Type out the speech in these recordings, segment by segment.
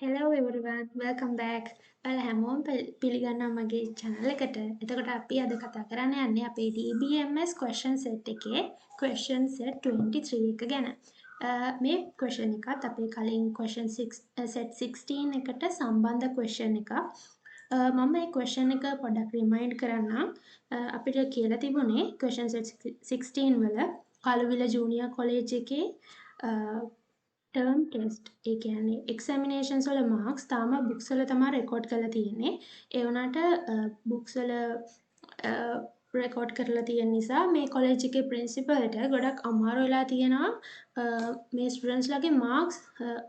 Hello everyone, welcome back. ඔයාලා හැමෝම පිළිගන්නවා මගේ channel එකට. එතකොට අපි අද කතා කරන්න යන්නේ අපේ DBMS question set එකේ question set 23 එක ගැන. මේ question එකත් අපේ කලින් question 6 set 16 එකට සම්බන්ධ question එකක්. මම මේ question එක පොඩ්ඩක් remind කරන්නම්. අපිට කියලා තිබුණේ question set 16 වල කළුවිල ජූනියර් කොලෙජ් එකේ ටර්ම් ටෙස්ට් ඒ කියන්නේ එක්සැමිනේෂන්ස් වල මාර්ක්ස් තාම බුක්ස් වල තමයි රෙකෝඩ් කරලා තියෙන්නේ. ඒ වුණාට බුක්ස් වල රෙකෝඩ් කරලා තියෙන නිසා මේ කොලෙජ් එකේ ප්‍රින්සිපල්ට ගොඩක් අමාරු වෙලා තියෙනවා මේ ස්ටුඩන්ට්ස්ලාගේ මාර්ක්ස්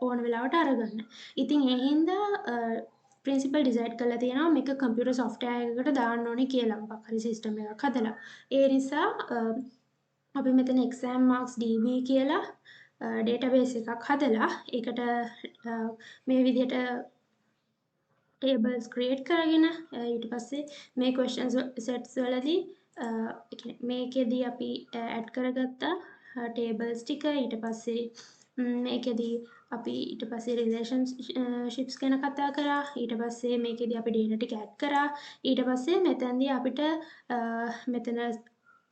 ඕන වෙලාවට අරගන්න. ඉතින් ඒ හින්දා ප්‍රින්සිපල් ඩිසයිඩ් කරලා තියෙනවා මේක කම්පියුටර් සොෆ්ට්වෙයාර් එකකට දාන්න ඕනේ කියලා මොකක් හරි සිස්ටම් එකක් හදලා. ඒ නිසා අපි මෙතන exam marks DB කියලා database එකක් හදලා ඒකට මේ විදිහට tables create කරගෙන ඊට පස්සේ මේ questions sets වලදී මේකෙදී අපි add කරගත්තා tables ටික ඊට පස්සේ මේකෙදී අපි ඊට පස්සේ relationships ගැන කතා කරා ඊට පස්සේ මේකෙදී අපි data ටික add කරා ඊට පස්සේ මෙතනදී අපිට මෙතන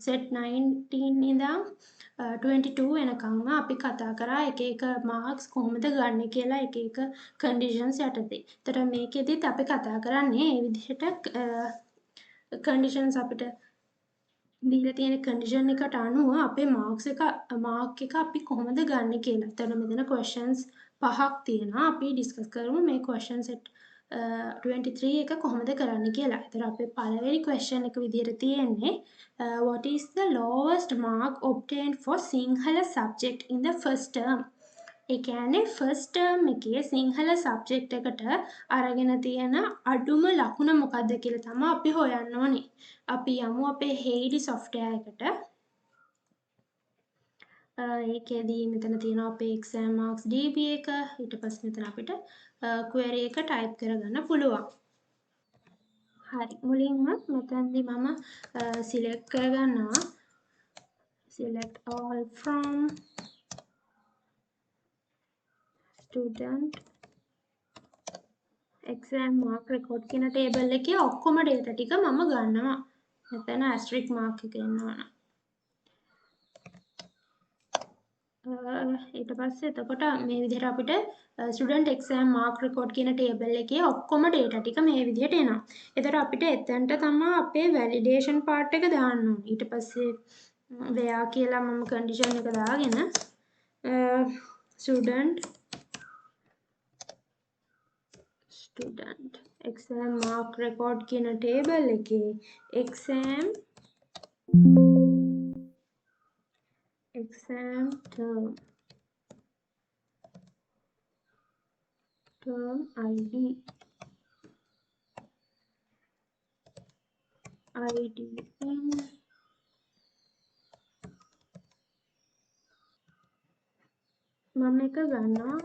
set 19 ඉඳන් 22 වෙනකම්ම අපි කතා කරා එක එක මාර්ක්ස් කොහොමද ගන්න කියලා එක එක කන්ඩිෂන්ස් යටතේ. ඒතර මේකෙදිත් අපි කතා කරන්නේ මේ විදිහට කන්ඩිෂන්ස් අපිට දීලා තියෙන කන්ඩිෂන් එකට අනුව අපේ මාර්ක් එක අපි කොහොමද ගන්න කියලා. එතන මෙතන questions පහක් තියෙනවා. අපි ඩිස්කස් කරමු මේ question set 23 එක කොහොමද කරන්න කියලා. ඒතර අපේ පළවෙනි question එක විදිහට තියෙන්නේ what is the lowest mark obtained for Sinhala subject in the first term? ඒ කියන්නේ first term එකේ සිංහල subject එකට අරගෙන තියෙන අඩුම ලකුණ මොකක්ද කියලා තමයි අපි හොයන්න ඕනේ. අපි යමු අපේ Heidi software එකට. ඒකෙදී මෙතන තියෙනවා අපේ exam marks DB එක. ඊට පස්සේ මෙතන අපිට query එක type කරගන්න පුළුවන්. හරි. මුලින්ම මෙතනදී මම select කරගන්නවා. select all from student exam mark record කියන table එකේ ඔක්කොම data ටික මම ගන්නවා. මෙතන asterisk mark එක එනවා. ඊට පස්සේ එතකොට මේ විදිහට අපිට student exam mark record කියන table එකේ ඔක්කොම data ටික මේ විදිහට එනවා. ඒතර අපිට එතනට තමයි අපේ validation part එක දාන්න ඕනේ. ඊට පස්සේ where කියලා මම condition එක දාගෙන student exam mark record කියන table එකේ exam term ID මම එක ගන්නවා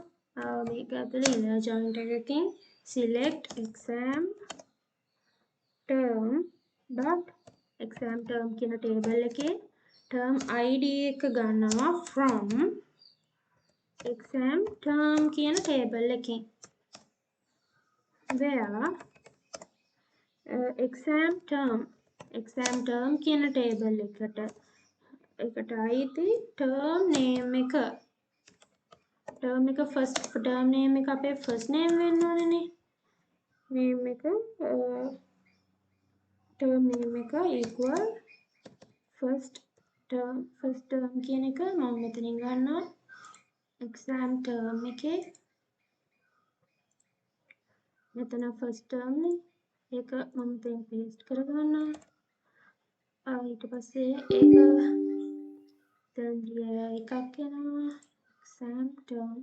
මේක ඇතුලේ inner joint එකකින් select exam term කියන table එකේ term ID එක ගන්නවා from exam term කියන table එකෙන් where exam term කියන table එකට අයිති term name එක first term name එක අපේ first name වෙන්න ඕනේනේ name එක term name එක equal first term කියන එක මම මෙතනින් ගන්නවා exam term එකේ මෙතන first term නේ ඒක මම මෙතන paste කරගන්නවා ඊට පස්සේ ඒක දැන් එකක් එනවා exam term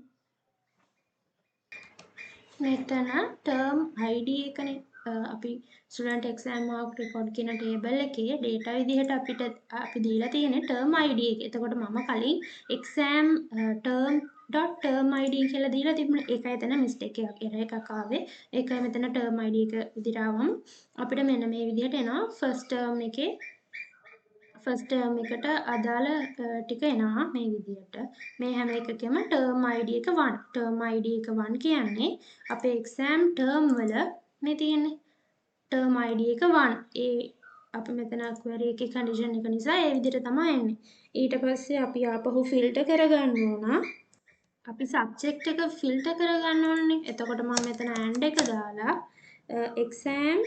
මෙතන term ID එකනේ අපි student exam mark record කියන table එකේ data විදිහට අපි දීලා තියෙන්නේ term ID එක. එතකොට මම කලින් exam term ID කියලා දීලා තිබුණේ. ඒකයි එතන mistake එකක් ආවේ. ඒකයි මෙතන term ID එක විදිහට ආවම අපිට මෙන්න මේ විදිහට එනවා first term ෆස්ට් ටර්ම් එකට අදාළ ටික එනවා මේ විදිහට. මේ හැම එකකෙම ටර්ම් ID එක 1. ටර්ම් ID එක 1 කියන්නේ අපේ එක්සෑම් ටර්ම් වල මේ තියෙන්නේ. ටර්ම් ID එක 1. ඒ අපි මෙතන query එකේ condition එක නිසා ඒ විදිහට තමයි එන්නේ. ඊට පස්සේ අපි ආපහු ෆිල්ටර් කරගන්න ඕන. අපි සබ්ජෙක්ට් එක ෆිල්ටර් කරගන්න ඕනේ. එතකොට මම මෙතන and එක දාලා exam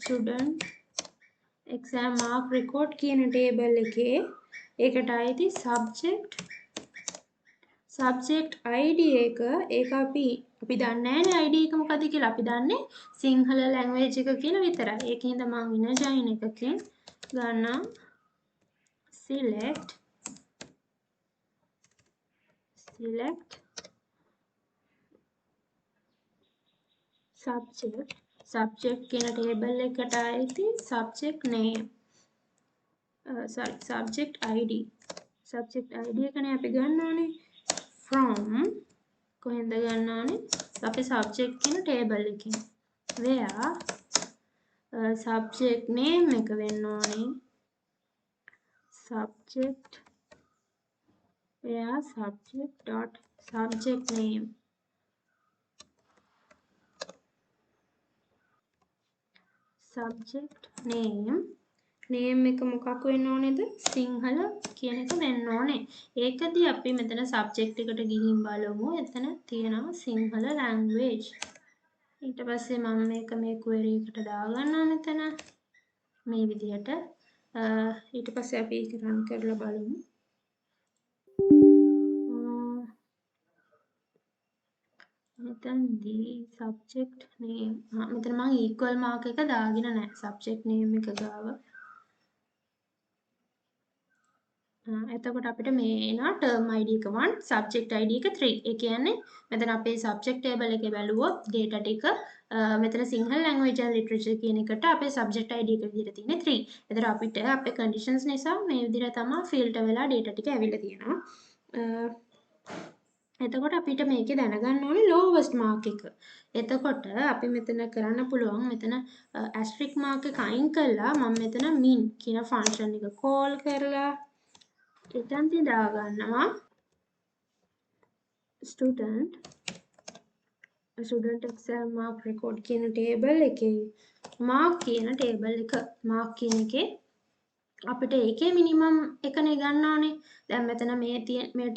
student exam mark record කියන ටේබල් එකේ ඒකට අයිති subject ID එක ඒක අපි දන්නේ නැහැ ID එක මොකද්ද කියලා. අපි දන්නේ සිංහල language එක කියලා විතරයි. ඒකින්ද මම inner join එකකින් ගන්නවා select subject කියන ටේබල් එකට අයිති subject name subject ID එකනේ අපි ගන්න ඕනේ from කොහෙන්ද ගන්න ඕනේ අපේ subject කියන ටේබල් එකකින් where subject name එක වෙන්න ඕනේ subject where subject name name එක මොකක් වෙන්න ඕනේද සිංහල කියන එක වෙන්න ඕනේ. ඒකදී අපි මෙතන subject එකට ගිහින් බලමු. එතන තියෙනවා සිංහල language. ඊට පස්සේ මම මේක මේ query එකට දාගන්නවා මෙතන මේ විදිහට. ඊට පස්සේ අපි ඒක run කරලා බලමු. මෙතනදී subject name මෙතන මම equal mark එක දාගෙන නැහැ subject name එක ගාව. එතකොට අපිට මේ එනවා term ID එක 1 subject ID එක 3. ඒ කියන්නේ මෙතන අපේ subject table එකේ බැලුවොත් data ටික මෙතන සිංහල language and literature කියන එකට අපේ subject ID එක විදිහට තියෙන්නේ 3. එතකොට අපිට අපේ conditions නිසා මේ විදිහට තමයි filter වෙලා data ටික ඇවිල්ලා තියෙනවා. එතකොට අපිට මේකේ දැනගන්න ඕනේ lowest mark එක. එතකොට අපි මෙතන කරන්න පුළුවන් මෙතන asterisk mark එක අයින් කරලා මම මෙතන min කියන function එක call කරලා එතනදී දාගන්නවා student exam mark record කියන table එකේ mark කියන table එක mark කියන එකේ අපිට ඒකේ minimum එකනේ ගන්න ඕනේ. දැන් මෙතන මේ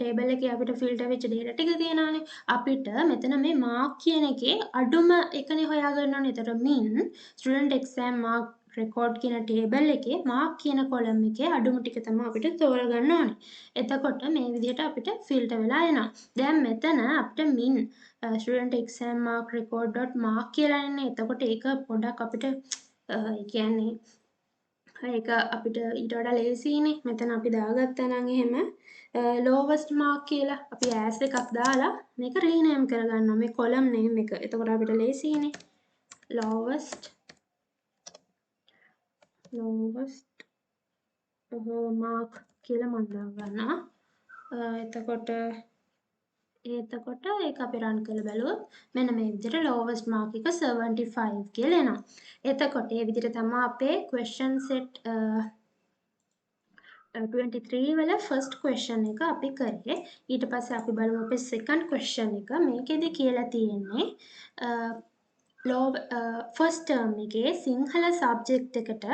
table එකේ අපිට filter වෙච්ච data ටික තියෙනවානේ. අපිට මෙතන මේ mark කියන එකේ අඩුම එකනේ හොයාගන්න ඕනේ. ඒතර min student exam mark record කියන table එකේ mark කියන column එකේ අඩුම ටික තමයි අපිට තෝරගන්න ඕනේ. එතකොට මේ විදිහට අපිට filter වෙලා එනවා. දැන් මෙතන අපිට min student exam mark record.mark කියලා එන්නේ. එතකොට ඒක පොඩක් අපිට කියන්නේ ඒක අපිට ඊට වඩා ලේසියිනේ. මෙතන අපි දාගත්තා නම් එහෙම lowest mark කියලා අපි as එකක් දාලා මේක rename කරගන්නවා මේ column name එක. එතකොට අපිට ලේසියිනේ. lowest mark කියලා මම දාගන්නවා. එතකොට ඒක අපි run කරලා බැලුවොත් මෙන්න මේ විදිහට lowest mark එක 75 කියලා එනවා. එතකොට මේ විදිහට තමයි අපේ question set 23 වල first question එක අපි කරේ. ඊට පස්සේ අපි බලමු අපේ second question එක. මේකෙදි කියලා තියෙන්නේ first term එකේ සිංහල subject එකට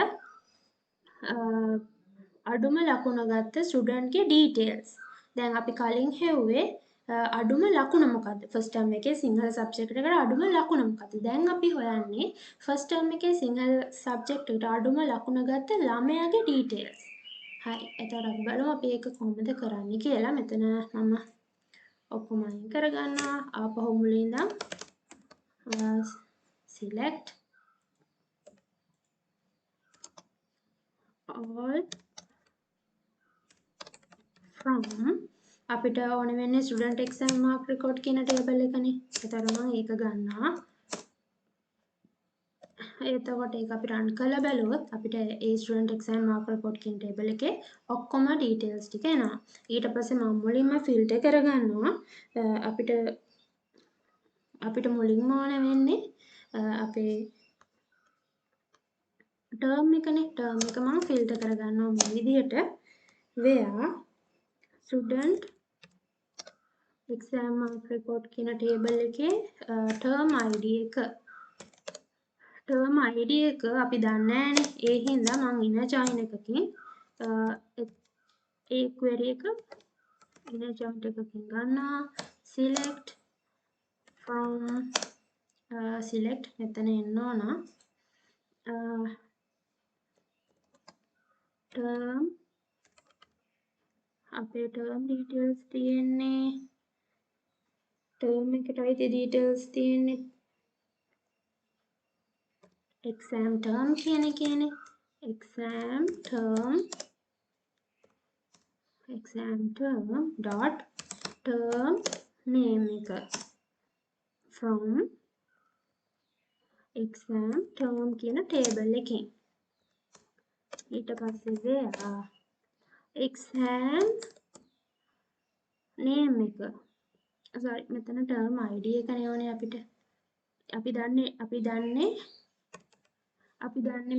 අඩුම ලකුණ ගත්ත student ගේ details. දැන් අපි කලින් හෙව්වේ අඩුම ලකුණ මොකද්ද? first term එකේ සිංහල subject එකට අඩුම ලකුණ මොකද්ද? දැන් අපි හොයන්නේ first term එකේ සිංහල subject එකට අඩුම ලකුණ ගත්ත ළමයාගේ details. හරි. එතකොට අපි බලමු අපි ඒක කොහොමද කරන්නේ කියලා. මෙතන මම ඔක්කොම අයින් කරගන්නවා. ආපහු මුලින් ඉඳන් select all from අපිට ඕන වෙන්නේ student exam mark record කියන table එකනේ. ඒතර මම ඒක ගන්නවා. එතකොට ඒක අපි run කරලා බැලුවොත් අපිට ඒ student exam mark record කියන table එකේ ඔක්කොම details ටික එනවා. ඊට පස්සේ මම මුලින්ම filter කරගන්නවා. අපිට මුලින්ම ඕන වෙන්නේ අපේ term එකනේ term එක මම ෆිල්ටර් කරගන්නවා මේ විදිහට where student exam mark record කියන table එකේ term id එක term id එක අපි දන්නේ නැහැනේ ඒ හින්දා මම inner join එකකින් ඒ query එක inner join එකකින් ගන්නවා select from select මෙතන එන්න ඕන term අපේ term details තියෙන්නේ term එකටයි details තියෙන්නේ exam term කියන එකනේ exam term dot term name එක from exam term කියන table එකෙන් ඊට පස්සේ where exam name එක sorry මෙතන term id එකනේ ඕනේ අපිට අපි දන්නේ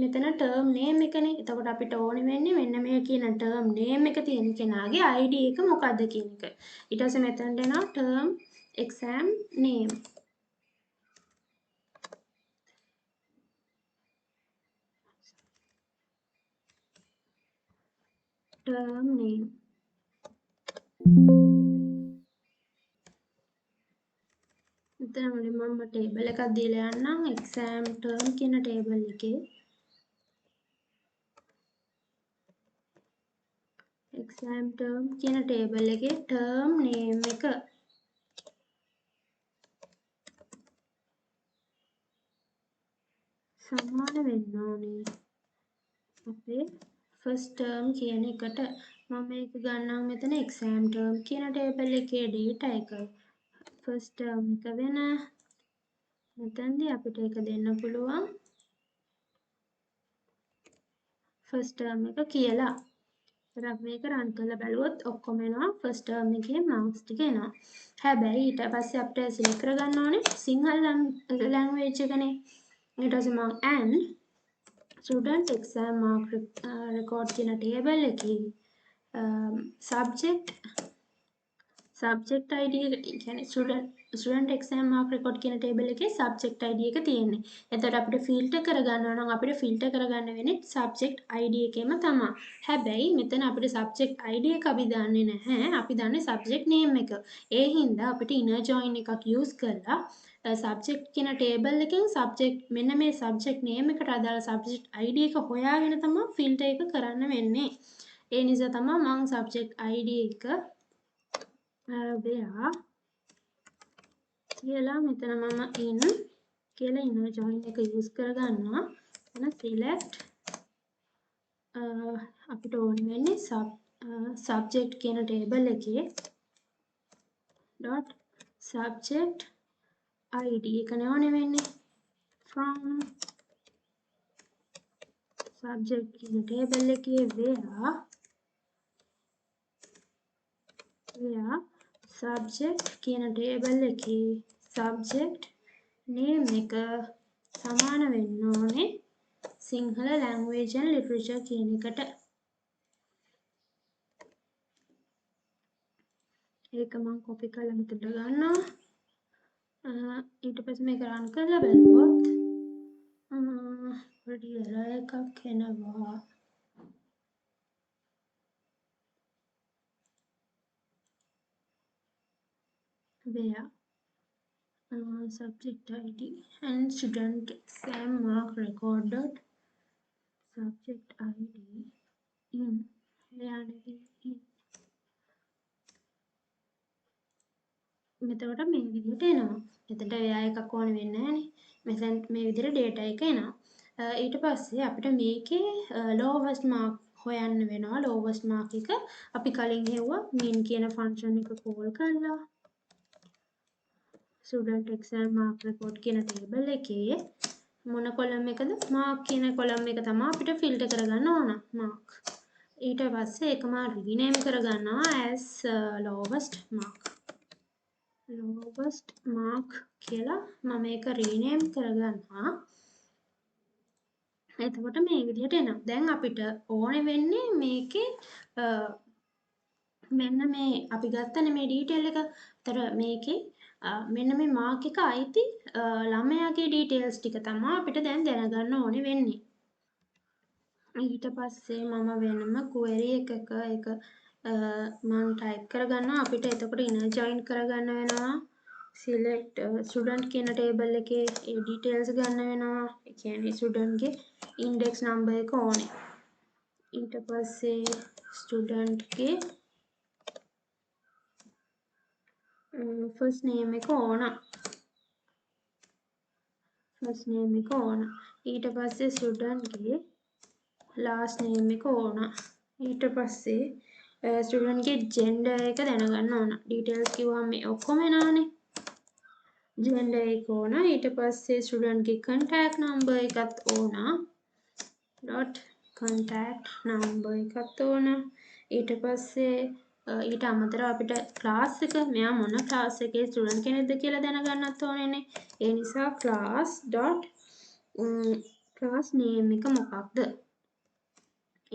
මෙතන term name එකනේ එතකොට අපිට ඕනේ වෙන්නේ මෙන්න මේ කියන term name එක තියෙන කෙනාගේ id එක මොකක්ද කියන එක ඊට පස්සේ මෙතනට එනවා term exam name term name මෙතන මුලින්ම මම table එකක් දීලා යන්නම් exam term කියන table එකේ exam term කියන table එකේ term name එක සමාන වෙන්න ඕනේ අපේ first term කියන එකට මම මේක ගන්නම් මෙතන exam term කියන table එකේ data එක first term එක වෙන මෙතනදී අපිට ඒක දෙන්න පුළුවන් first term එක කියලා. ඒත් අපි මේක run කරලා බලුවොත් ඔක්කොම එනවා first term එකේ marks ටික එනවා. හැබැයි ඊට පස්සේ අපිට select කරගන්න ඕනේ සිංහල language එකනේ. ඊට පස්සේ මම and student exam mark record කියන table එකේ subject id එක කියන්නේ student exam mark record කියන table එකේ subject id එක තියෙන්නේ. එතකොට අපිට filter කරගන්නවා නම් අපිට filter කරගන්න වෙන්නේ subject id එකේම තමයි. හැබැයි මෙතන අපිට subject id එක අපි දන්නේ නැහැ. අපි දන්නේ subject name එක. ඒ හින්දා අපිට inner join එකක් use කරලා subject කියන table එකෙන් subject මෙන්න මේ subject name එකට අදාළ subject id එක හොයාගෙන තමයි filter එක කරන්න වෙන්නේ. ඒ නිසා තමයි මම subject id එක where කියලා මෙතන මම in කියලා inner join එක use කරගන්නවා. එතන select අපිට ඕන වෙන්නේ subject කියන table එකේ dot subject id එකනේ ඕනේ වෙන්නේ from subject කියන table එකේ where subject කියන table එකේ subject name එක සමාන වෙන්න ඕනේ සිංහල language and literature කියන එකට. ඒක මම copy කරලා මෙතනට ගන්නවා. ඊට පස්සේ මේක run කරලා බලුවොත් පොඩි error එකක් එනවා. where subject id and student exam mark record dot subject id in මෙතකොට මේ විදිහට එනවා. එතනට එයා එකක් ඕන වෙන්නේ නැහනේ. මෙතන මේ විදිහට data එක එනවා. ඊට පස්සේ අපිට මේකේ lowest mark හොයන්න වෙනවා. lowest mark එක අපි කලින් හෙව්වා min කියන function එක call කරලා student exam mark record කියන table එකේ මොන column එකද mark කියන column එක තමයි අපිට filter කරගන්න ඕන mark. ඊට පස්සේ ඒක මම rename කරගන්නවා as lowest mark කියලා මම මේක rename කරගන්නවා. එතකොට මේ විදිහට එනවා. දැන් අපිට ඕනේ වෙන්නේ මේකේ මෙන්න මේ අපි ගත්තනේ මේ ඩීටේල් එක. ඒතර මේකේ මෙන්න මේ මාක් එක අයිති ළමයාගේ ඩීටේල්ස් ටික තමයි අපිට දැන් දැනගන්න ඕනේ වෙන්නේ. ඊට පස්සේ මම වෙනම query එකක ඒක මම ටයිප් කරගන්නවා. අපිට එතකොට inner join කරගන්න වෙනවා. select student කියන table එකේ ඒ details ගන්න වෙනවා. ඒ කියන්නේ student ගේ index number එක ඕනේ. ඊට පස්සේ student ගේ first name එක ඕන. first name එක ඕන. ඊට පස්සේ student ගේ last name එක ඕන. ඊට පස්සේ student ගේ gender එක දැනගන්න ඕන. details කිව්වම මේ ඔක්කොම එනවානේ. gender එක ඕන. ඊට පස්සේ student ගේ contact number එකත් ඕන. dot contact number එකත් ඕන. ඊට පස්සේ ඊට අමතරව අපිට ක්ලාස් එක මෙයා මොන ක්ලාස් එකේ ස්ටුඩන්ට් කෙනෙක්ද කියලා දැනගන්නත් ඕනේනේ. ඒ නිසා class dot class name එක මොකක්ද?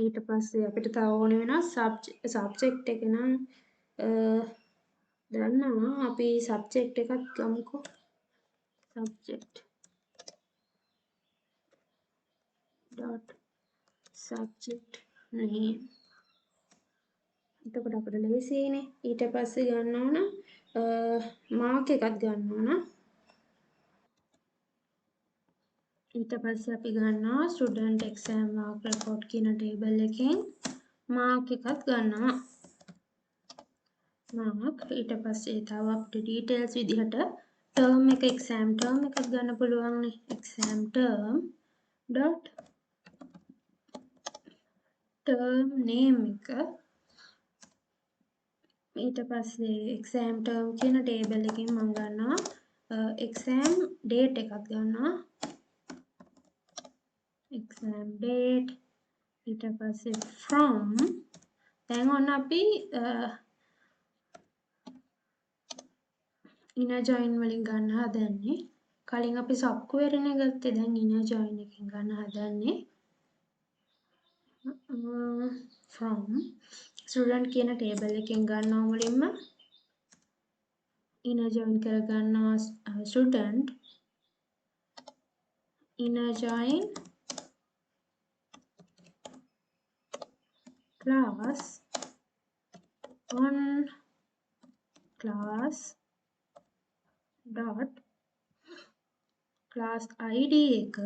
ඊට පස්සේ අපිට තව ඕන වෙනවා subject එක නම් දන්නවා අපි subject එකක් ගමුකෝ. subject dot subject name. එතකොට අපිට ලේසියිනේ. ඊට පස්සේ ගන්න ඕන මාක් එකක් ගන්න ඕන. ඊට පස්සේ අපි ගන්නවා student exam mark record කියන table එකෙන් මාක් එකක් ගන්නවා. මාක් ඊට පස්සේ තව අපිට details විදිහට term එක exam term එකක් ගන්න පුළුවන් නේ. exam term dot term name එක ඊට පස්සේ exam term කියන table එකෙන් මම ගන්නවා exam date එකක් ගන්නවා. exam date ඊට පස්සේ from දැන් ඔන්න අපි inner join වලින් ගන්න හදන්නේ. කලින් අපි sub query නේ ගත්තේ. දැන් inner join එකෙන් ගන්න හදන්නේ from student කියන table එකෙන් ගන්නවා මුලින්ම inner join කරගන්නවා student inner join class on class dot class id එක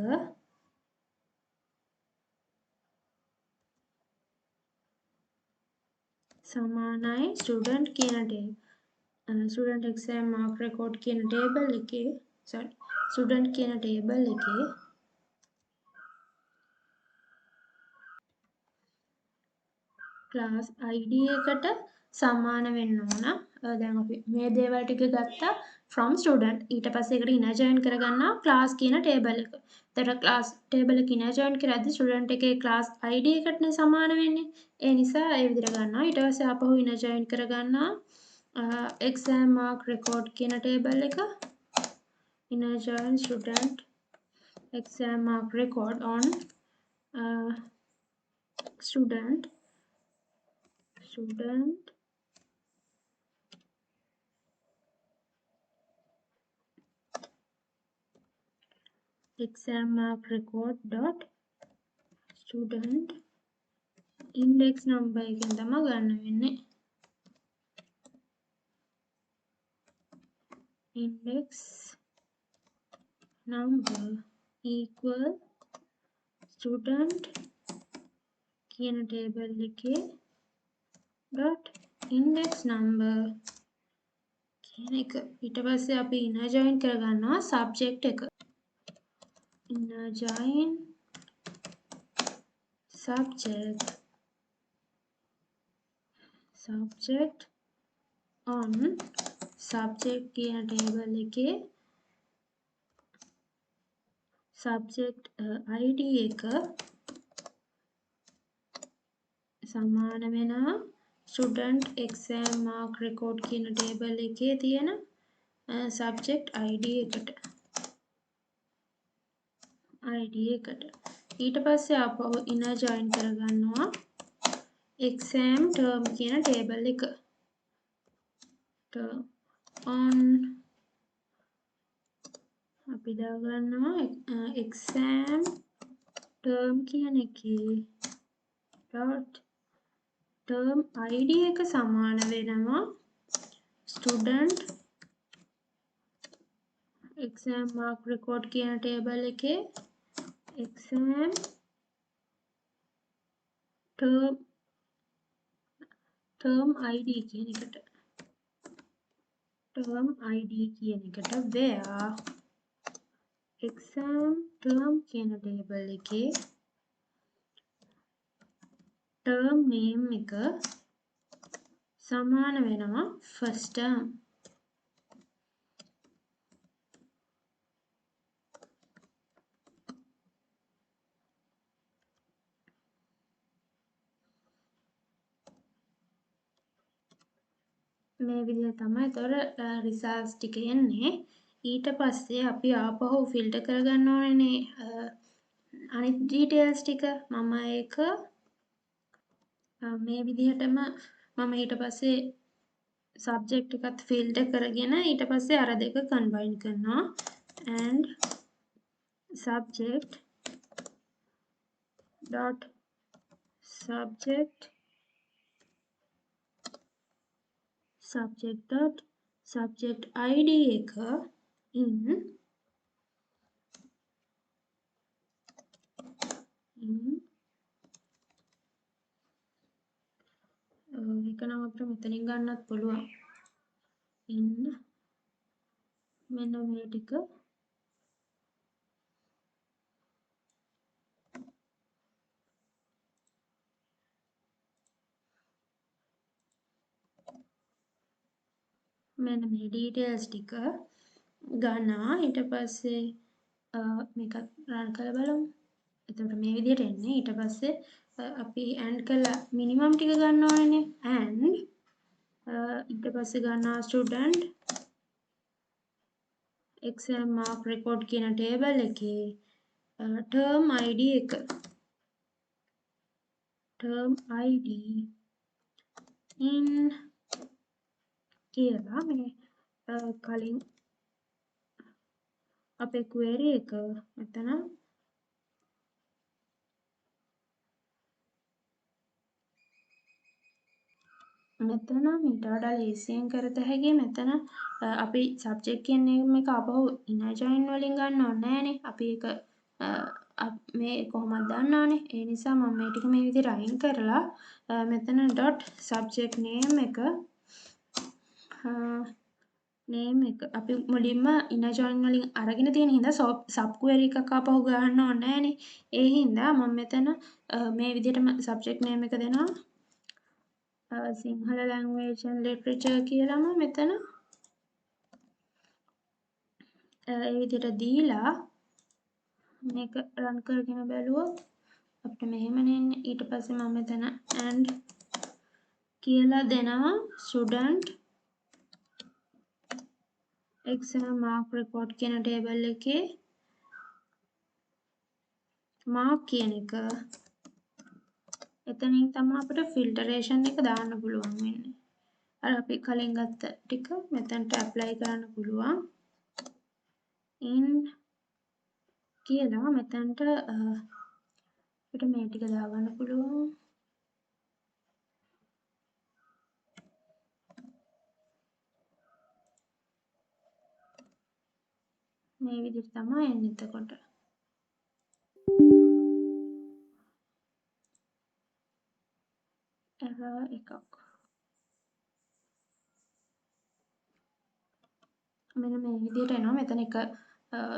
සමානයි student කියන student exam mark record කියන table එකේ student කියන table එකේ class id එකට සමාන වෙන්න ඕන. දැන් අපි මේ දේවල් ටික ගත්තා from student. ඊට පස්සේ ඒකට inner join කරගන්නවා class කියන table එක. එතකොට class table එක inner join කරද්දී student එකේ class id එකටනේ සමාන වෙන්නේ. ඒ නිසා ඒ විදිහට ගන්නවා. ඊට පස්සේ ආපහු inner join කරගන්නවා exam mark record කියන table එක. inner join student exam mark record on student exam mark record dot student index number එකෙන් තමයි ගන්න වෙන්නේ. index number equal student කියන table එකේ dot index number කියන එක. ඊට පස්සේ අපි inner join කරගන්නවා subject එක. inner join subject on subject කියන table එකේ subject id එක සමාන වෙනවා student exam mark record කියන table එකේ තියෙන subject id එකට. ඊට පස්සේ ආපහු inner join කරගන්නවා exam term කියන table එක. term on අපි දාගන්නවා exam term කියන එකේ dot term id එක සමාන වෙනවා student exam mark record කියන table එකේ exam term id කියන එකට term id කියන එකට where exam term කියන table එකේ term name එක සමාන වෙනවා first term. මේ විදිහට තමයි එතකොට results ටික එන්නේ. ඊට පස්සේ අපි ආපහු ෆිල්ටර් කරගන්න ඕනේනේ අනිත් details ටික. මම ඒක මේ විදිහටම මම ඊට පස්සේ subject එකත් ෆිල්ටර් කරගෙන ඊට පස්සේ අර දෙක combine කරනවා and subject dot subject dot subject id එක in ඒක නම් අපිට මෙතනින් ගන්නත් පුළුවන් in මෙන්න මේ ටික මෙන්න මේ details ටික ගන්නවා. ඊට පස්සේ මේක run කරලා බලමු. එතකොට මේ විදිහට එන්නේ. ඊට පස්සේ අපි and කරලා minimum ටික ගන්න ඕනේනේ. and ඊට පස්සේ ගන්නවා student exam mark record කියන table එකේ term id එක term id in කියලා මේ කලින් අපේ query එක මෙතන මීට වඩා ලේසියෙන් කරත හැකි. මෙතන අපි subject කියන name එක ආපහු inner join වලින් ගන්න ඕනේ නෑනේ. අපි ඒක මේ කොහොමද දන්නවනේ. ඒ නිසා මම මේ ටික මේ විදිහට අයින් කරලා මෙතන dot subject name එක name එක අපි මුලින්ම inner join වලින් අරගෙන තියෙන හින්දා sub query එකක් ආපහු ගන්න ඕනේ නෑනේ. ඒ හින්දා මම මෙතන මේ විදිහටම subject name එක දෙනවා සිංහල language and literature කියලාම මෙතන ඒ විදිහට දීලා මේක run කරගෙන බැලුවොත් අපිට මෙහෙමනේ එන්නේ. ඊට පස්සේ මම මෙතන and කියලා දෙනවා student exam mark record කියන table එකේ mark කියන එක එතනින් තමයි අපිට filtration එක දාන්න පුළුවන් වෙන්නේ. අර අපි කලින් ගත්ත ටික මෙතනට apply කරන්න පුළුවන්. in කියලා මෙතනට අපිට මේ ටික දාගන්න පුළුවන්. මේ විදිහට තමයි එන්නේ එතකොට. error එකක්. මෙන්න මේ විදිහට එනවා. මෙතන එක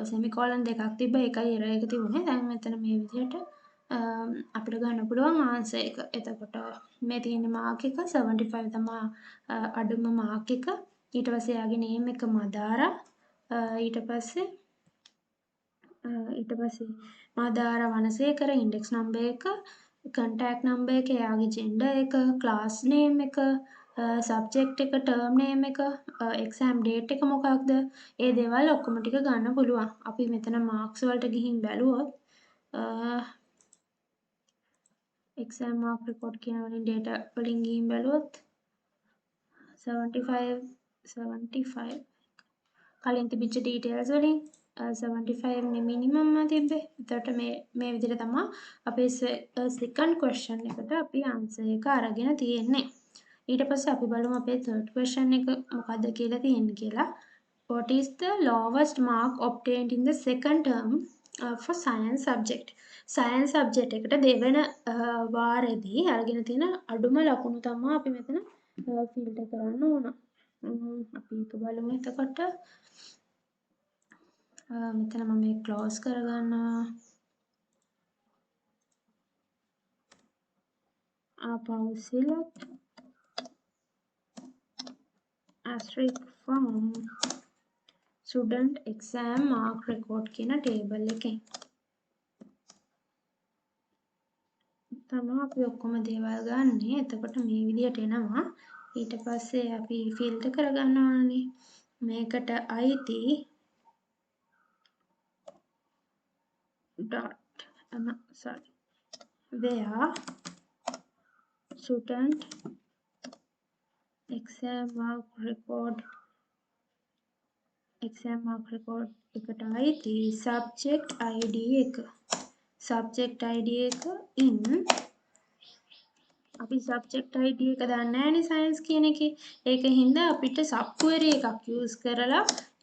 semicolon දෙකක් තිබ්බා. ඒකයි error එක තිබුණේ. දැන් මෙතන මේ විදිහට අපිට ගන්න පුළුවන් answer එක. එතකොට මේ තියෙන mark එක 75 තමයි අඩුම mark එක. ඊට පස්සේ යාගේ name එක මදාරා. ඊට පස්සේ මදාරා වනසේකර index number එක, contact number එක, එයාගේ gender එක, class name එක, subject එක, term name එක, exam date එක මොකක්ද? ඒ දේවල් ඔක්කොම ටික ගන්න පුළුවන්. අපි මෙතන marks වලට ගිහින් බැලුවොත් exam mark record කියන වලින් data වලින් ගිහින් බැලුවොත් 75 කලින් තිබිච්ච details වලින් 75 මේ minimum තිබ්බේ. එතකොට මේ විදිහට තමයි අපේ second question එකට අපි answer එක අරගෙන තියෙන්නේ. ඊට පස්සේ අපි බලමු අපේ third question එක මොකද්ද කියලා තියෙන්නේ කියලා. What is the lowest mark obtained in the second term for science subject? science subject එකට දෙවන වාරෙදී අරගෙන තියෙන අඩුම ලකුණු තමයි අපි මෙතන ෆිල්ටර් කරන්න ඕන. අපි ඒක බලමු එතකොට. මෙතන මම මේක ක්ලෝස් කරගන්නවා. ආපහු select asterisk from student exam mark record කියන table එකෙන් තමයි අපි ඔක්කොම දේවල් ගන්නෙ. එතකොට මේ විදිහට එනවා. ඊට පස්සේ අපි ෆිල්ටර් කරගන්න ඕනනේ. මේකට අයිති where student exam mark record එකට අයිති subject id එක in අපි subject id එක දන්නේ නැහැනේ science කියන එකේ. ඒක හින්දා අපිට sub query එකක් use කරලා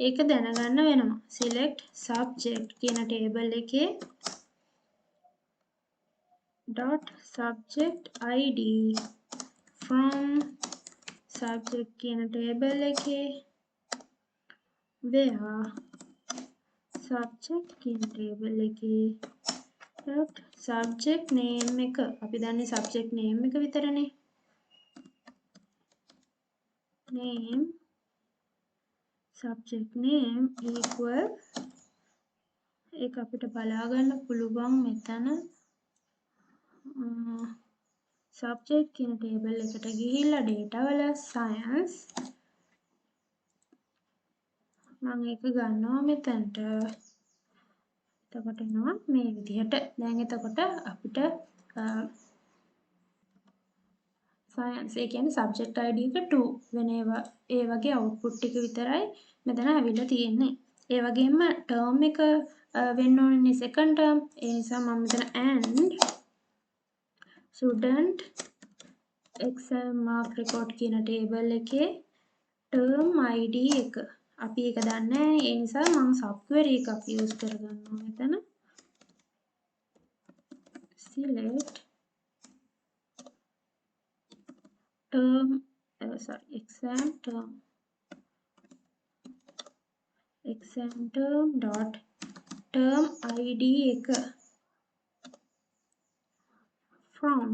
ඒක දැනගන්න වෙනවා. select subject කියන table එකේ dot subject id from subject කියන table එකේ where subject කියන table එකේ dot subject name එක අපි දන්නේ subject name එක විතරනේ. name subject name equal ඒක අපිට බලා ගන්න පුළුවන් මෙතන subject කියන table එකට ගිහිල්ලා data වල science මම ඒක ගන්නවා මෙතනට. එතකොට එනවා මේ විදිහට. දැන් එතකොට අපිට science ඒ කියන්නේ subject id එක 2 වෙන ඒ වගේ output ටික විතරයි මෙතන ඇවිල්ලා තියෙන්නේ. ඒ වගේම term එක වෙන්න ඕනේ second term. ඒ නිසා මම මෙතන and student exam mark record කියන table එකේ term id එක අපි ඒක දන්නේ නැහැ. ඒ නිසා මම sub query එකක් use කරගන්නවා මෙතන. select term exam term dot term id එක from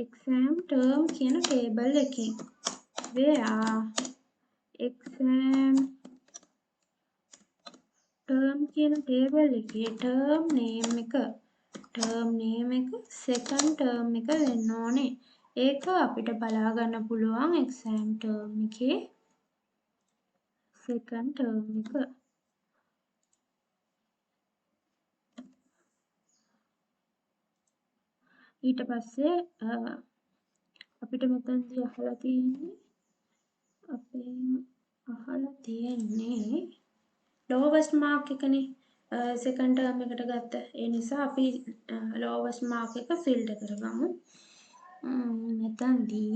exam term කියන table එකෙන් where exam term කියන table එකේ term name එක second term එක වෙන්න ඕනේ. ඒක අපිට බලා ගන්න පුළුවන් exam term එකේ second term එක. ඊට පස්සේ අපිට මෙතනදී අහලා තියෙන්නේ lowest mark එකනේ second term එකට ගත්ත. ඒ නිසා අපි lowest mark එක filter කරගමු. මෙතනදී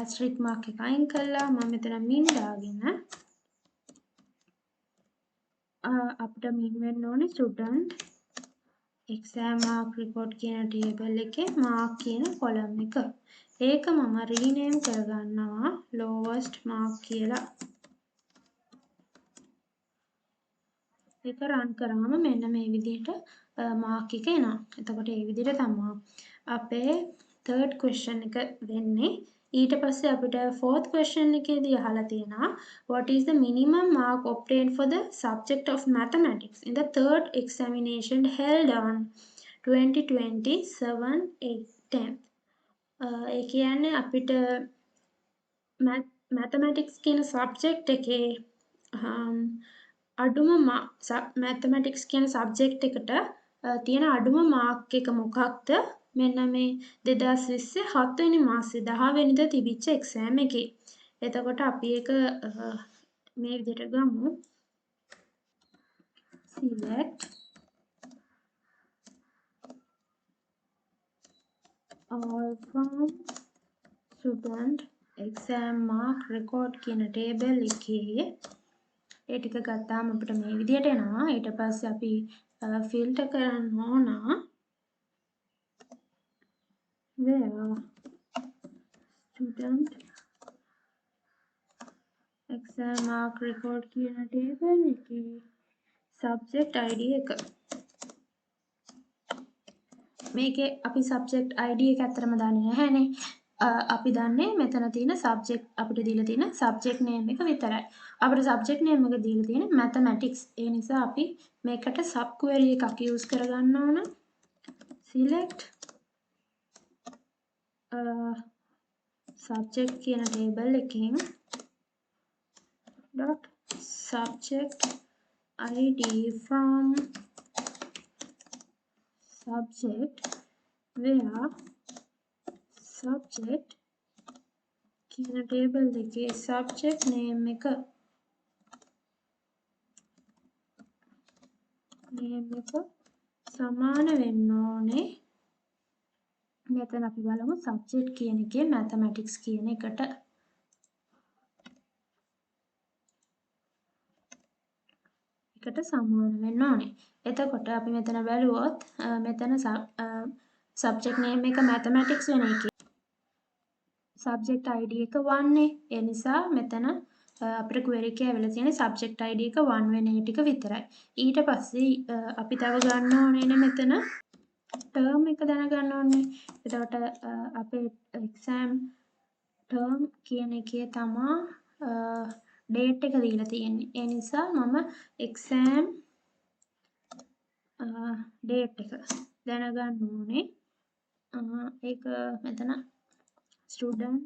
asterisk mark එක අයින් කළා. මම මෙතන min දාගෙන අපිට min වෙන්න ඕනේ student exam mark record කියන table එකේ mark කියන column එක. ඒක මම rename කරගන්නවා lowest mark කියලා. ඒක run කරාම මෙන්න මේ විදිහට mark එක එනවා. එතකොට මේ විදිහට තමයි අපේ third question එක වෙන්නේ. ඊට පස්සේ අපිට fourth question එකේදී අහලා තියෙනවා what is the minimum mark obtained for the subject of mathematics in the third examination held on 2027/8/10. ඒ කියන්නේ අපිට mathematics කියන subject එකේ අඩුම mathematics කියන subject එකට තියෙන අඩුම mark එක මොකක්ද මෙන්න මේ 2020 7 වෙනි මාසේ 10 වෙනිදා තිබිච්ච එක්සෑම් එකේ. එතකොට අපි ඒක මේ විදිහට ගමු. select all from student exam mark record කියන table එකේ ඒ ටික ගත්තාම අපිට මේ විදිහට එනවා. ඊට පස්සේ අපි ෆිල්ටර් කරන්න ඕන where student exam mark record කියන table එකේ subject id එක. මේකේ අපි subject id එක ඇත්තටම දන්නේ නැහැනේ. අපි දන්නේ මෙතන තියෙන subject අපිට දීලා තියෙන subject name එක විතරයි. අපිට subject name එක දීලා තියෙන mathematics. ඒ නිසා අපි මේකට sub query එකක් use කරගන්න ඕන. select subject කියන table එකෙන් dot subject id from subject where subject කියන table එකේ subject name එක සමාන වෙන්න ඕනේ. මෙතන අපි බලමු subject කියන එකේ mathematics කියන එකට. එකට සමාන වෙන්න ඕනේ. එතකොට අපි මෙතන බැලුවොත් මෙතන subject name එක mathematics වෙන එකේ subject id එක 1 නේ. ඒ නිසා මෙතන අපිට query එකේ ඇවිල්ලා තියෙන subject id එක 1 වෙන ටික විතරයි. ඊට පස්සේ අපි තව ගන්න ඕනේ මෙතන term එක දැනගන්න ඕනේ. එතකොට අපේ exam term කියන එකේ තමා date එක දීලා තියෙන්නේ. ඒ නිසා මම exam date එක දැනගන්න ඕනේ. ඒක මෙතන student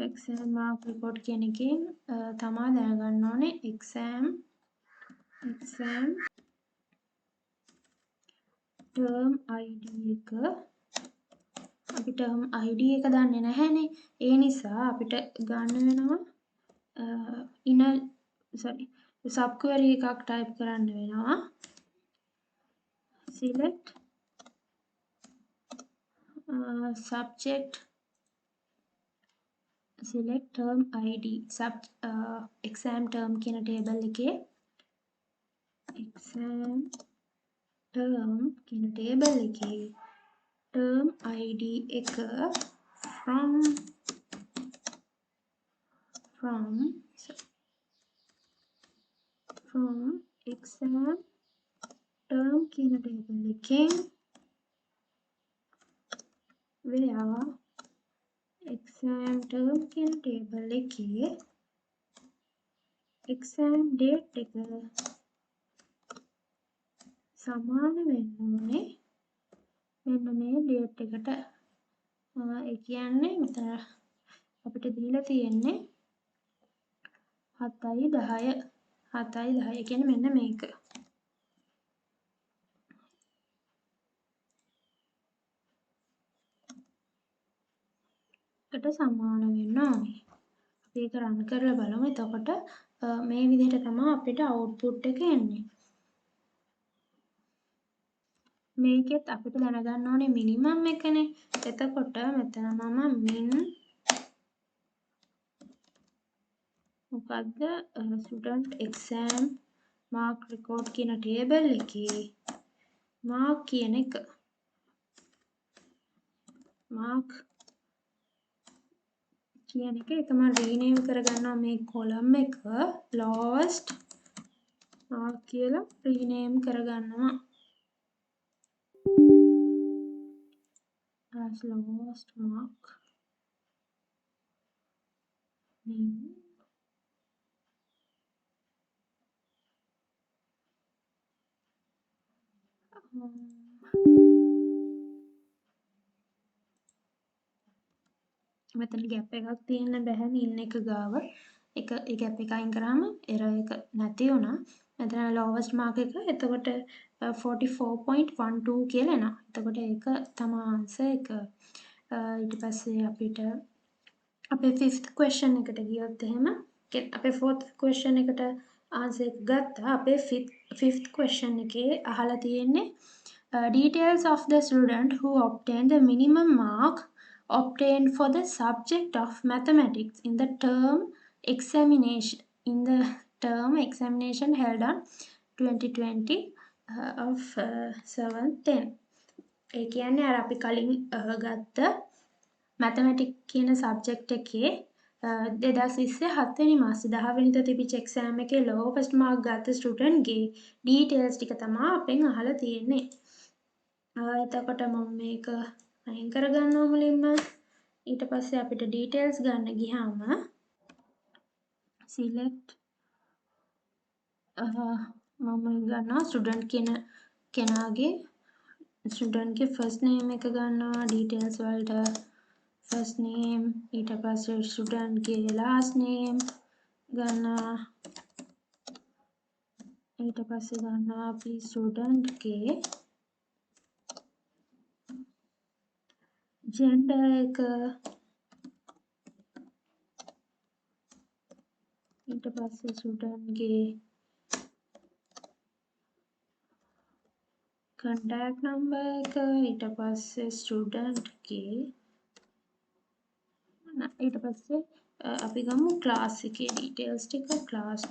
exam mark report කියන එකෙන් තමා දැනගන්න ඕනේ exam term id එක. අපි term id එක දන්නේ නැහැනේ. ඒ නිසා අපිට ගන්න වෙනවා sub query එකක් type කරන්න වෙනවා. select subject select term id exam term කියන table එකේ exam term කියන table එකේ term id එක from exam term කියන table එකෙන් where exam term කියන table එකේ exam date එක සමාන වෙන්න ඕනේ මෙන්න මේ date එකට. ඒ කියන්නේ මෙතන අපිට දීලා තියෙන්නේ 7/10 කියන්නේ මෙන්න මේක. කට සමාන වෙන්න ඕනේ. අපි ඒක run කරලා බලමු. එතකොට මේ විදිහට තමයි අපිට output එක එන්නේ. මේකෙත් අපිට දැනගන්න ඕනේ minimum එකනේ. එතකොට මෙතන මම min මොකද්ද student exam mark record කියන table එකේ mark කියන එක ඒක මම rename කරගන්නවා මේ column එක lowest mark කියලා rename කරගන්නවා as lowest mark name. මෙතන gap එකක් තියෙන්න බෑ min එක ගාව. ඒ gap එක අයින් කරාම error එක නැති වුණා. මෙතන lowest mark එක. එතකොට 44.12 කියලා එනවා. එතකොට ඒක තමයි ආන්සර් එක. ඊට පස්සේ අපිට අපේ 5th question එකට ගියොත් එහෙම අපේ 4th question එකට ආන්සර් එක ගත්තා. අපේ 5th question එකේ අහලා තියෙන්නේ details of the student who obtained the minimum mark obtained for the subject of mathematics in the term examination held on 2020 of 7/10. ඒ කියන්නේ අර අපි කලින් ගත්ත මැතමැටික් කියන සබ්ජෙක්ට් එකේ 2020 7 වෙනි මාසේ 10 වෙනිදා තිබිච්ච එක්සෑම් එකේ ලෝවස්ට් මාර්ක් ගත්ත ස්ටුඩන්ට්ගේ ඩීටේල්ස් ටික තමයි අපෙන් අහලා තියෙන්නේ. එතකොට මම මේක අයින් කරගන්නවා මුලින්ම. ඊට පස්සේ අපිට ඩීටේල්ස් ගන්න ගියාම select මම ගන්නවා ස්ටුඩන්ට් කියන කෙනාගේ ස්ටුඩන්ට්ගේ ෆස්ට් නේම් එක ගන්නවා ඩීටේල්ස් වලට first name ඊට පස්සේ student ගේ last name ගන්නවා ඊට පස්සේ ගන්නවා අපි student ගේ gender එක ඊට පස්සේ student ගේ contact number එක ඊට පස්සේ student ගේ ඊට පස්සේ අපි ගමු class එකේ details ටික class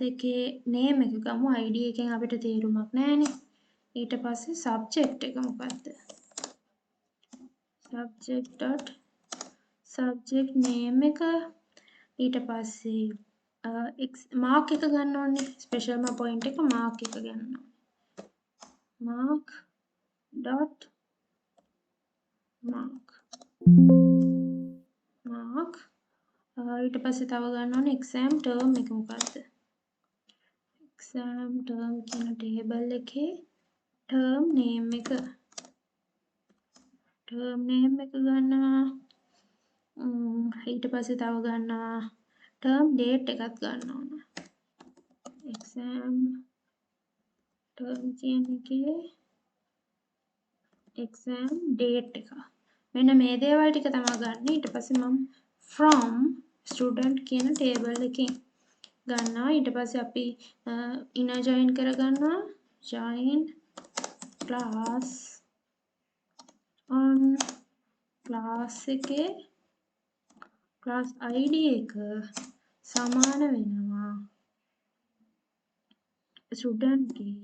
එකේ name එක ගමු id එකෙන් අපිට තේරුමක් නැහැනේ ඊට පස්සේ subject එක මොකක්ද subject name එක ඊට පස්සේ mark එක ගන්න ඕනේ special point එක mark එක ගන්න mark ඊට පස්සේ තව ගන්න ඕනේ exam term එක මොකක්ද exam term කියන table එකේ term name එක ගන්නවා ඊට පස්සේ තව ගන්නවා term date එකත් ගන්න ඕන exam term කියන එකේ exam date එක මෙන්න මේ දේවල් ටික තමයි ගන්න ඊට පස්සේ මම from student කියන table එකෙන් ගන්නවා ඊට පස්සේ අපි inner join කරගන්නවා join class on class එකේ class id එක සමාන වෙනවා student ගේ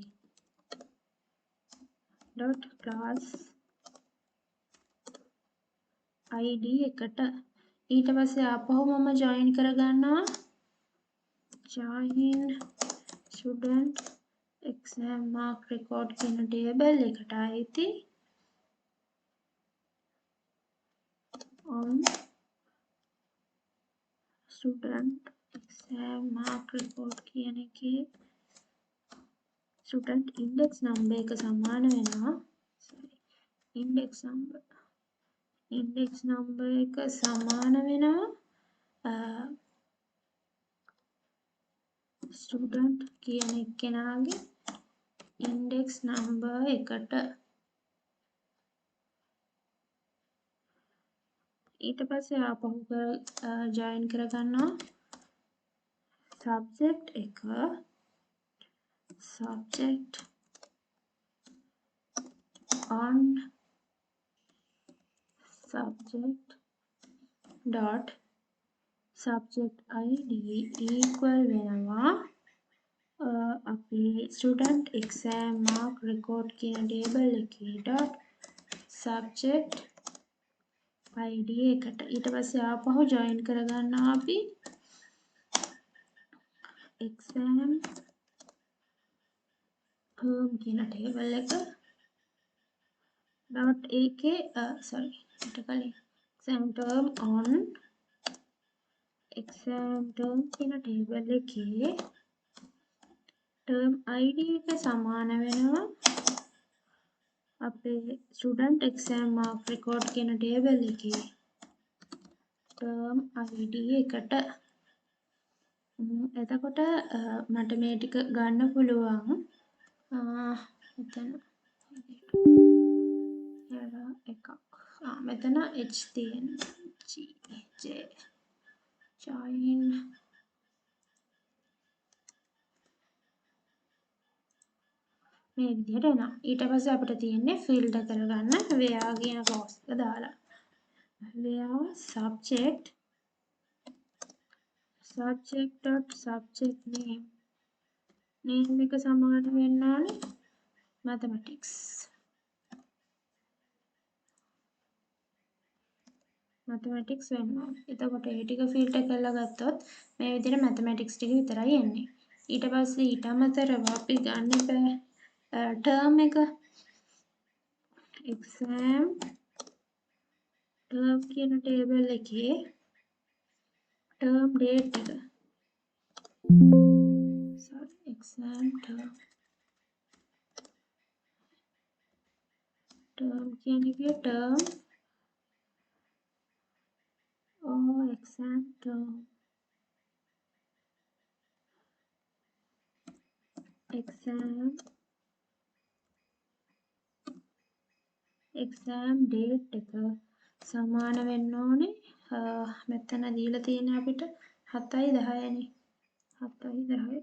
dot class id එකට ඊට පස්සේ ආපහු මම join කරගන්නවා join student exam mark record කියන table එකට ආйти on student exam mark record කියන එකේ student index number එක සමාන වෙනවා index number එක සමාන වෙනවා student කියන එක්කෙනාගේ index number එකට ඊට පස්සේ ආපහු join කරගන්නවා subject එක subject on subject dot subject id equal වෙනවා අපේ student exam mark record කියන table එකේ dot subject id එකට ඊට පස්සේ ආපහු join කරගන්නවා අපි exam term කියන table එක dot එකේ ඊට කලින් exam term on exam term කියන table එකේ term id එක සමාන වෙනවා අපේ student exam mark record කියන table එකේ term id එකට එතකොට මට මේ ටික ගන්න පුළුවන් මෙතන error එකක්. මෙතන h තියෙනවා. j join මේ විදිහට එනවා. ඊට පස්සේ අපිට තියෙන්නේ ෆිල්ටර් කරගන්න where කියන clause එක දාලා. where subject dot subject name එක සමාන වෙන්න ඕනේ mathematics වෙන්න ඕනේ. එතකොට ඒ ටික ෆිල්ටර් කරලා ගත්තොත් මේ විදිහට mathematics ටික විතරයි එන්නේ. ඊට පස්සේ ඊට අමතරව අපි ගන්න බෑ term එක exam term කියන table එකේ term date එක exam term කියන එකේ term exam term exam date එක සමාන වෙන්න ඕනේ මෙතන දීලා තියෙන අපිට 7යි 10නේ 7යි 10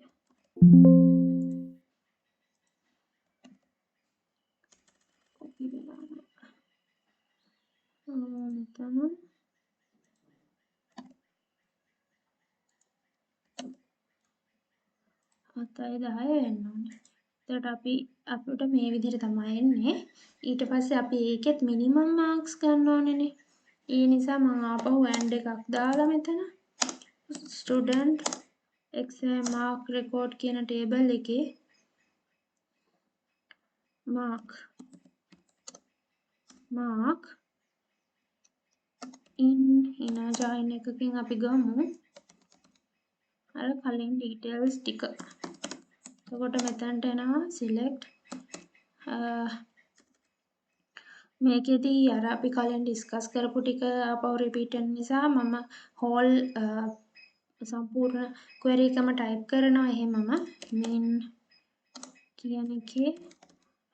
කොපි වෙලා මෙතන 7යි 10 වෙන්න ඕනේ. එතකොට අපිට මේ විදිහට තමයි එන්නේ. ඊට පස්සේ අපි ඒකෙත් මිනිමම් මාක්ස් ගන්න ඕනේනේ. ඒ නිසා මම ආපහු and එකක් දාලා මෙතන student exam mark record කියන table එකේ mark in join එකකින් අපි ගමු අර කලින් details ටික. එතකොට මෙතනට එනවා select මේකෙදී අර අපි කලින් ඩිස්කස් කරපු ටික ආපහු රිපීට් වෙන නිසා මම whole සම්පූර්ණ query එකම type කරනවා එහෙමම min කියන එකේ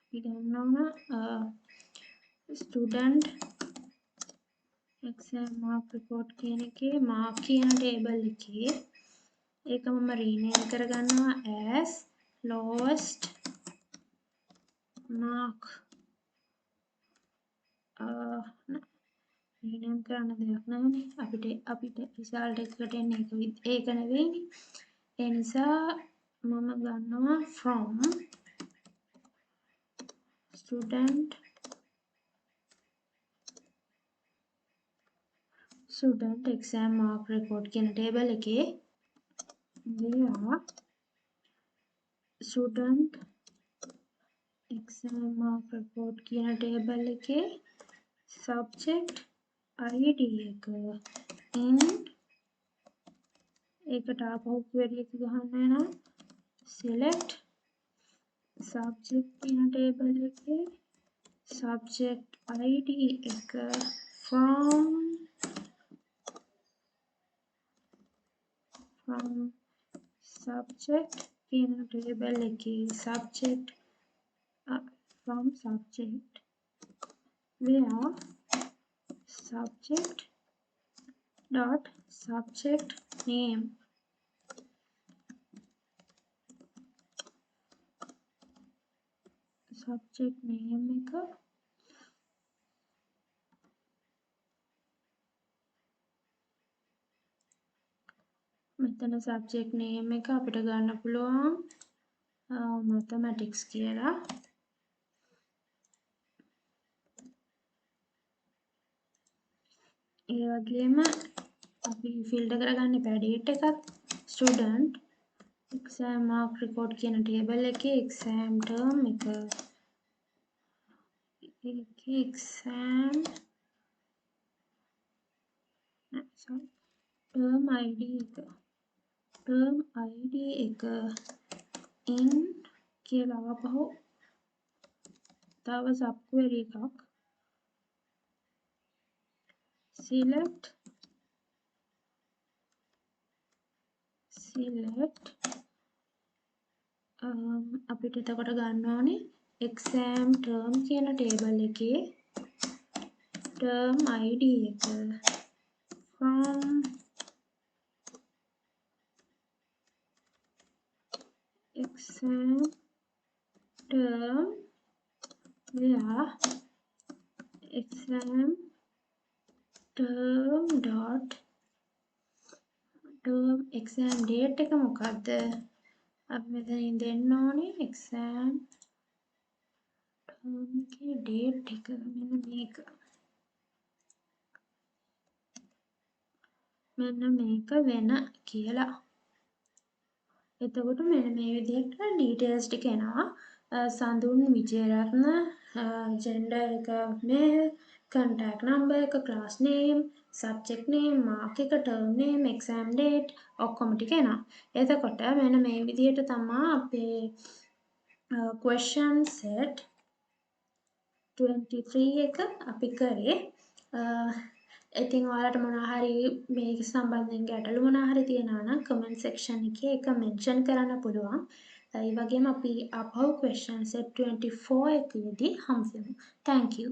අපි ගන්නවා student exam mark report කියන එකේ mark කියන table එකේ ඒක මම rename කරගන්නවා as lowest mark rename කරන්න දෙයක් නැහැනේ අපිට result එකට එන්නේ ඒක නෙවෙයිනේ ඒ නිසා මම ගන්නවා from student exam mark report කියන table එකේ where student exam mark report කියන table එකේ subject id එක in ඒකට ආපහු query එක ගහන්න වෙනවා select subject කියන table එකේ subject id එක from subject කියන table එකේ subject from subject where subject dot subject name subject name එක මෙතන subject name එක අපිට ගන්න පුළුවන් mathematics කියලා ඒ වගේම අපි ෆිල්ටර් කරගන්න එපා date එකත් student exam mark report කියන table එකේ exam term එක exam term id එක in කියලා ආපහු තව sub query එකක් select අපිට එතකොට ගන්න ඕනේ exam term කියන table එකේ term id එක from exam term where exam term dot term exam date එක මොකක්ද? අපි මෙතනින් දෙන්න ඕනේ exam term එකේ date එක මෙන්න මේක. මෙන්න මේක වෙන කියලා. එතකොට මෙන්න මේ විදිහට details ටික එනවා. සඳුන් විජේරත්න gender එක male, contact number එක, class name, subject name, mark එක, term name, exam date ඔක්කොම ටික එනවා. එතකොට මෙන්න මේ විදිහට තමයි අපේ question set 23 එක අපි කරේ. ඉතින් ඔයාලට මොනවා හරි මේක සම්බන්ධයෙන් ගැටලු මොනවා හරි තියෙනවා නම් comment section එකේ ඒක mention කරන්න පුළුවන්. ඒ වගේම අපි above question set 24 එකේදී හම්බ වෙමු. Thank you.